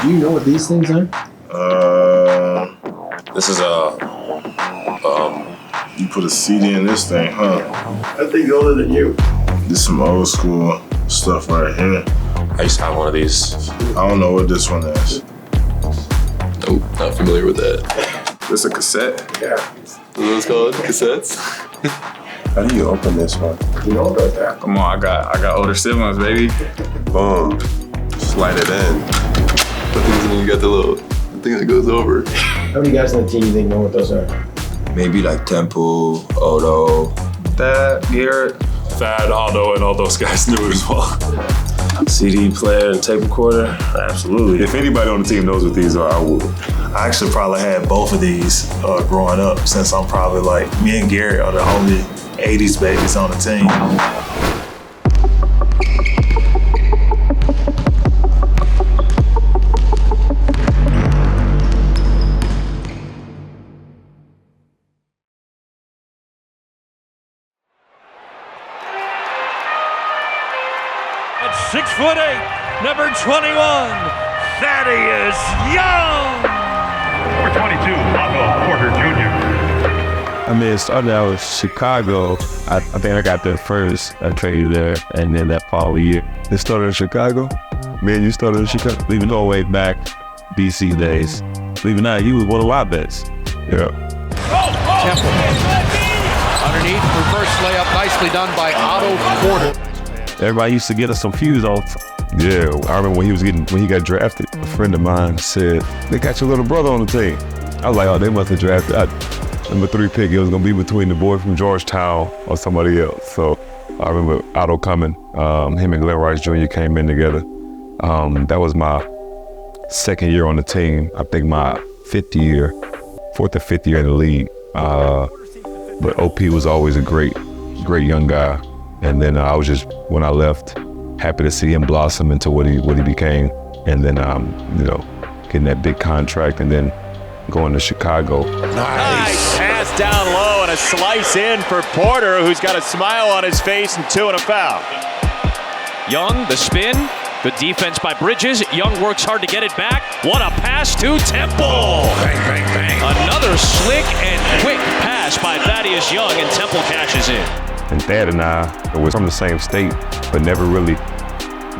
Do you know what these things are? This is you put a CD in this thing, huh? That thing's older than you. This is some old school stuff right here. I used to have one of these. I don't know what this one is. Nope, not familiar with that. This a cassette? Yeah. What are those called? Cassettes? How do you open this one? You know about that. Come on, I got older siblings, baby. Boom. Slide it in. I think when you got the thing that goes over. How many guys on the team do you think know what those are? Maybe like Temple, Otto. Thad, Garrett. Thad, Otto, and all those guys knew it as well. CD player and tape recorder? Absolutely. If anybody on the team knows what these are, I would. I actually probably had both of these growing up, since I'm probably like, me and Garrett are the only 80s babies on the team. At 6'8", number 21, Thaddeus Young. Number 22, Otto Porter Jr. I mean, it started out with Chicago. I think I got there first. I traded there, and then that following year. It started in Chicago? Man, you started in Chicago? Leaving all the way back, BC days. Leaving out, you was one of my bets. Yeah. Temple. Underneath, reverse layup, nicely done by Otto Porter. Everybody used to get us confused off. Yeah, I remember when he got drafted, a friend of mine said, they got your little brother on the team. I was like, oh, they must have drafted. Number 3 pick, it was gonna be between the boy from Georgetown or somebody else. So I remember Otto coming, him and Glenn Rice Jr. came in together. That was my second year on the team. I think my 4th or 5th year in the league. But OP was always a great young guy. And then I was just, when I left, happy to see him blossom into what he became. And then, getting that big contract and then going to Chicago. Nice pass down low and a slice in for Porter, who's got a smile on his face and 2 and a foul. Young, the spin, good defense by Bridges. Young works hard to get it back. What a pass to Temple. Bang, bang, bang. Another slick and quick pass by Thaddeus Young, and Temple cashes in. And Thad and I were from the same state, but never really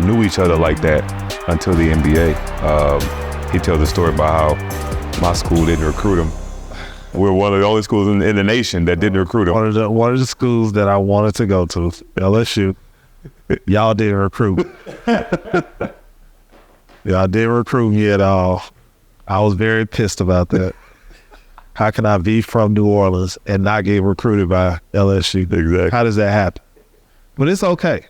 knew each other like that until the NBA. He tells a story about how my school didn't recruit him. We're one of the only schools in the nation that didn't recruit him. One of the schools that I wanted to go to, LSU. Y'all didn't recruit. Y'all didn't recruit me at all. I was very pissed about that. How can I be from New Orleans and not get recruited by LSU? Exactly. How does that happen? But it's okay.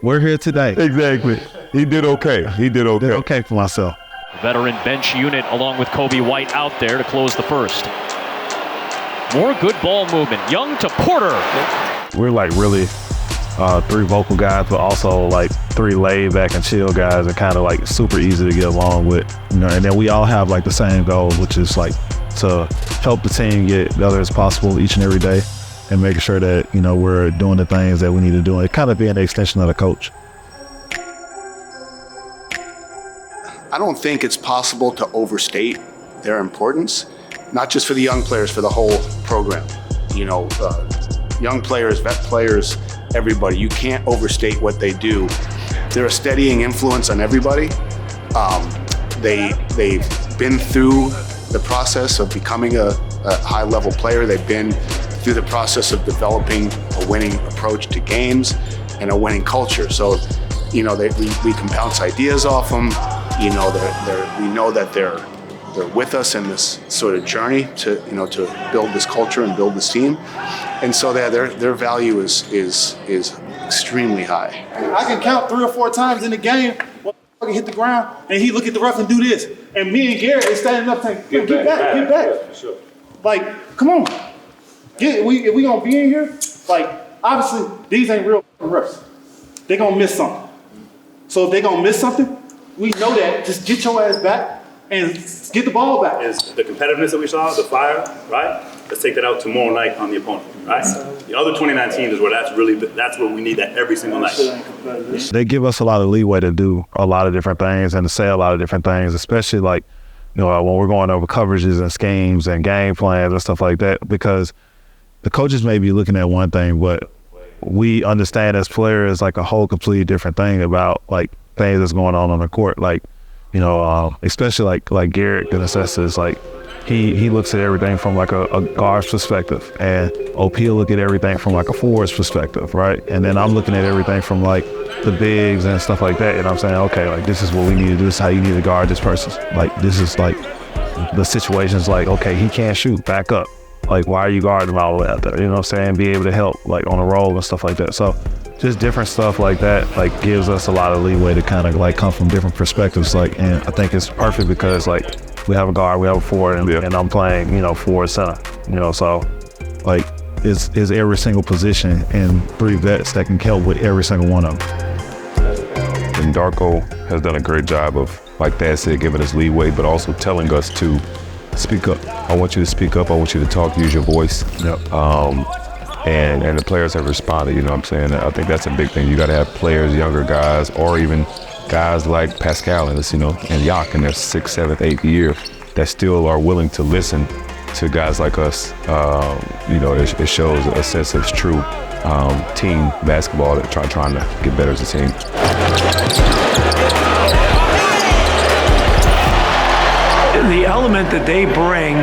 We're here today. Exactly. He did okay. Did okay for myself. Veteran bench unit along with Kobe White out there to close the first. More good ball movement. Young to Porter. We're like really 3 vocal guys, but also like 3 laid back and chill guys, and kind of like super easy to get along with. And then we all have like the same goal, which is like to help the team get better as possible each and every day, and making sure that we're doing the things that we need to do, and kind of being an extension of the coach. I don't think it's possible to overstate their importance, not just for the young players, for the whole program. Young players, vet players, everybody. You can't overstate what they do. They're a steadying influence on everybody. They've been through the process of becoming a high-level player. They've been through the process of developing a winning approach to games and a winning culture. So, we can bounce ideas off them. We know that they're with us in this sort of journey to build this culture and build this team. And so their value is extremely high. I can count 3 or 4 times in the game. Fucking hit the ground, and he look at the ref and do this. And me and Garrett is standing up saying, get back. Sure. Like, come on. If we gonna be in here, like, obviously, these ain't real refs. They gonna miss something. So if they gonna miss something, we know that. Just get your ass back and get the ball back. Is the competitiveness that we saw, the fire, right? let's take that out tomorrow night on the opponent. Right? The other 29 teams is where that's where we need that every single night. They give us a lot of leeway to do a lot of different things and to say a lot of different things, especially like, when we're going over coverages and schemes and game plans and stuff like that, because the coaches may be looking at one thing, but we understand as players like a whole completely different thing about like things that's going on the court. Like, especially like Garrett, the assessors, like he looks at everything from like a guard's perspective, and OP will look at everything from like a forward's perspective, right? And then I'm looking at everything from like the bigs and stuff like that, and I'm saying, okay, like this is what we need to do. This is how you need to guard this person. Like this is like the situation's like, okay, he can't shoot, back up. Like, why are you guarding him all the way out there? You know what I'm saying? Be able to help like on a roll and stuff like that. So just different stuff like that like gives us a lot of leeway to kind of like come from different perspectives. Like, and I think it's perfect because like we have a guard, we have a forward, and I'm playing, forward center. So like it's every single position and 3 vets that can help with every single one of them. And Darko has done a great job of, like Thad said, giving us leeway, but also telling us to speak up. I want you to speak up. I want you to talk, use your voice. Yep. And the players have responded, you know what I'm saying? I think that's a big thing. You got to have players, younger guys, or even guys like Pascal and and Yak in their 6th, 7th, 8th year that still are willing to listen to guys like us. It shows a sense of true team basketball that trying to get better as a team. The element that they bring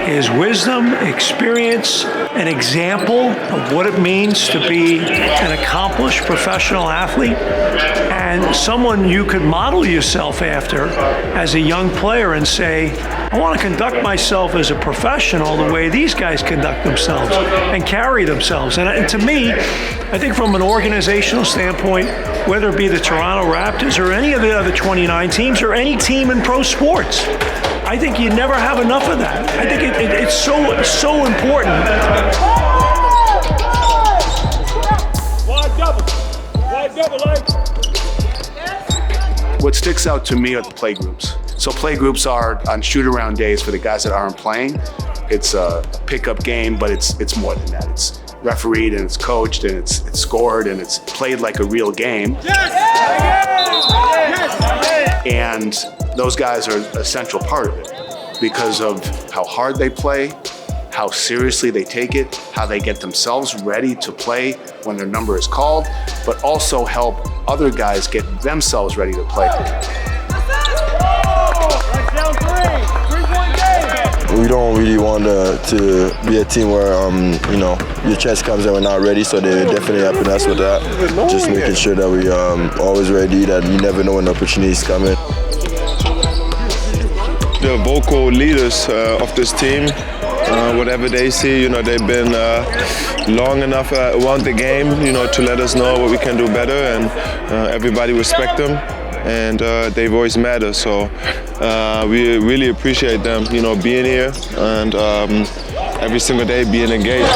is wisdom, experience, an example of what it means to be an accomplished professional athlete, and someone you could model yourself after as a young player and say, I want to conduct myself as a professional the way these guys conduct themselves and carry themselves. And to me, I think from an organizational standpoint, whether it be the Toronto Raptors or any of the other 29 teams or any team in pro sports, I think you never have enough of that. I think it's so important. What sticks out to me are the play groups. So play groups are on shoot-around days for the guys that aren't playing. It's a pickup game, but it's more than that. It's refereed and it's coached and it's scored and it's played like a real game. And those guys are a central part of it because of how hard they play, how seriously they take it, how they get themselves ready to play when their number is called, but also help other guys get themselves ready to play. We don't really want to be a team where, your chance comes and we're not ready, so they're definitely helping us with that. Just making sure that we always ready, that you never know when the opportunities come in. The vocal leaders of this team, whatever they see, they've been long enough around the game, to let us know what we can do better, and everybody respect them. And their voice matters, so we really appreciate them, being here and every single day being engaged.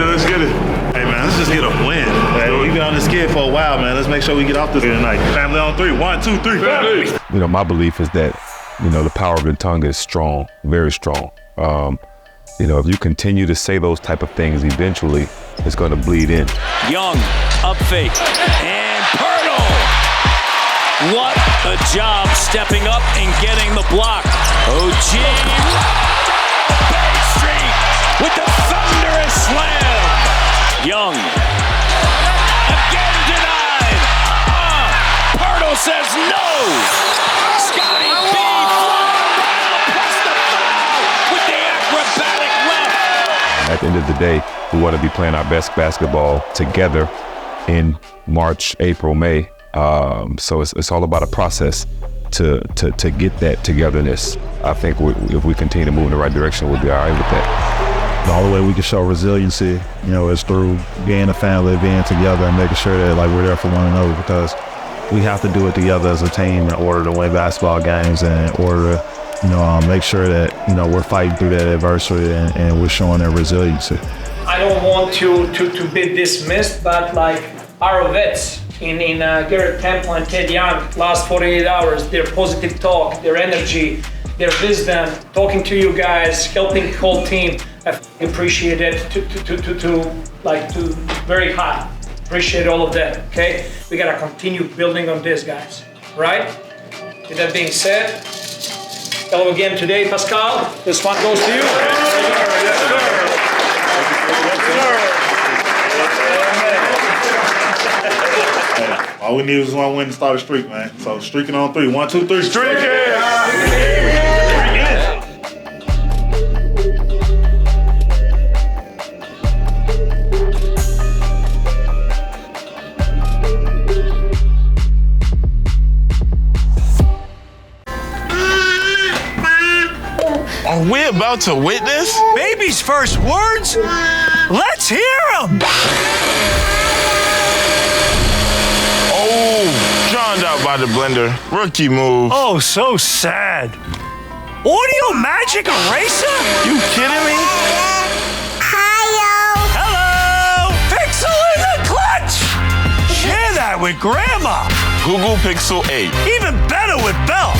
Let's get it. Hey man, let's just get a win. Hey, we've been on this skid for a while, man. Let's make sure we get off this tonight. Family on 3. 1, 2, 3, family. My belief is that the power of the tongue is strong, very strong. If you continue to say those type of things, eventually it's going to bleed in. Young, up fake, and Pirtle! What a job stepping up and getting the block. OG, Bay Street with the thunderous slam. Young, again denied. Pirtle says no. Scotty B. At the end of the day, we want to be playing our best basketball together in March, April, May. So it's all about a process to get that togetherness. I think if we continue to move in the right direction, we'll be all right with that. The only way we can show resiliency, is through being a family, being together, and making sure that we're there for one another, because we have to do it together as a team in order to win basketball games and in order to make sure that, we're fighting through that adversity and we're showing that resiliency. I don't want to be dismissed, but our vets in Garrett Temple and Thaddeus Young last 48 hours, their positive talk, their energy, their wisdom, talking to you guys, helping the whole team. I appreciate it to very high. Appreciate all of that, okay? We gotta continue building on this, guys, right? With that being said, hello again today, Pascal. This one goes to you. All we need is one win to start a streak, man. So streaking on 3. 1, 2, 3. Streak it! Are we about to witness? Baby's first words? Let's hear them! Oh, drowned out by the blender. Rookie move. Oh, so sad. Audio Magic Eraser? You kidding me? Hello! Pixel in the clutch! Share that with Grandma! Google Pixel 8. Even better with Bell.